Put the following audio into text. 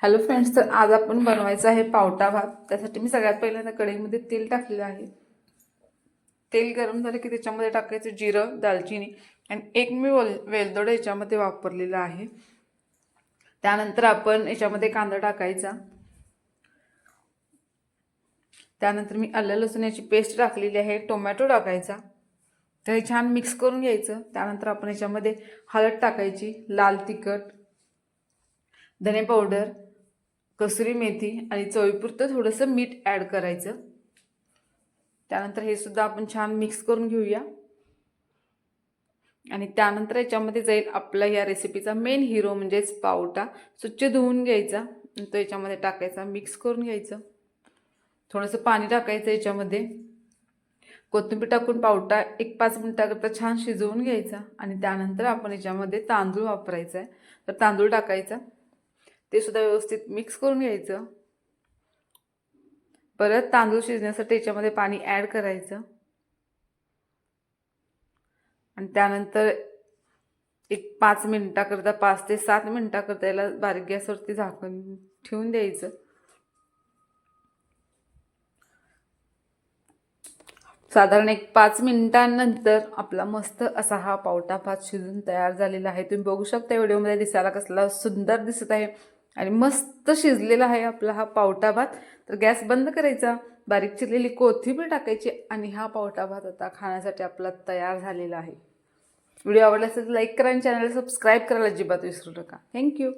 Hello friends, तर आज आपण बनवायचं आहे पावटा भात। त्यासाठी मी सगळ्यात पहिल्यांदा कढईमध्ये तेल टाकलेलं आहे। तेल गरम झालं की त्याच्यामध्ये टाकायचं जिरं, दालचिनी आणि एक मी वेलदोडा याच्यामध्ये वापरलेला आहे। त्यानंतर आपण याच्यामध्ये कांदा टाकायचा। त्यानंतर मी आलं लसूणाची पेस्ट टाकलेली आहे, टोमॅटो टाकायचा। तर हे छान मिक्स करून घ्यायचं। त्यानंतर आपण याच्यामध्ये हळद टाकायची, लाल तिखट, धने पावडर, कसुरी मेथी आणि चवीपुरतं थोडंसं मीठ ॲड करायचं। त्यानंतर हे सुद्धा आपण छान मिक्स करून घेऊया। आणि त्यानंतर याच्यामध्ये जाईल आपला या रेसिपीचा मेन हिरो म्हणजेच पावटा। स्वच्छ धुवून घ्यायचा आणि तो याच्यामध्ये टाकायचा, मिक्स करून घ्यायचं। थोडंसं पाणी टाकायचं याच्यामध्ये, कोथिंबीर टाकून पावटा एक 5 मिनिटाकरता छान शिजवून घ्यायचा। आणि त्यानंतर आपण याच्यामध्ये तांदूळ वापरायचा आहे, तर तांदूळ टाकायचा, ते सुद्धा व्यवस्थित मिक्स करून घ्यायचं। परत तांदूळ शिजण्यासाठी याच्यामध्ये पाणी ॲड करायचं आणि त्यानंतर एक 5 मिनिटाकरता 5 ते 7 मिनिटाकरता याला बारीक गॅसवरती झाकून ठेवून द्यायचं। साधारण एक 5 मिनिटांनंतर आपला मस्त असा हा पावटा भात शिजून तयार झालेला आहे। तुम्ही बघू शकता व्हिडिओमध्ये दिसायला कसला सुंदर दिसत आहे आणि मस्त शिजलेला आहे आपला हा पावटा भात। तर गॅस बंद करायचा, बारीक चिरलेली कोथिंबीर टाकायची आणि हा पावटा भात आता खाण्यासाठी आपला तयार झालेला आहे। व्हिडिओ आवडला असेल तर लाईक करा आणि चॅनलला सबस्क्राईब करायला अजिबात विसरू नका। थँक्यू।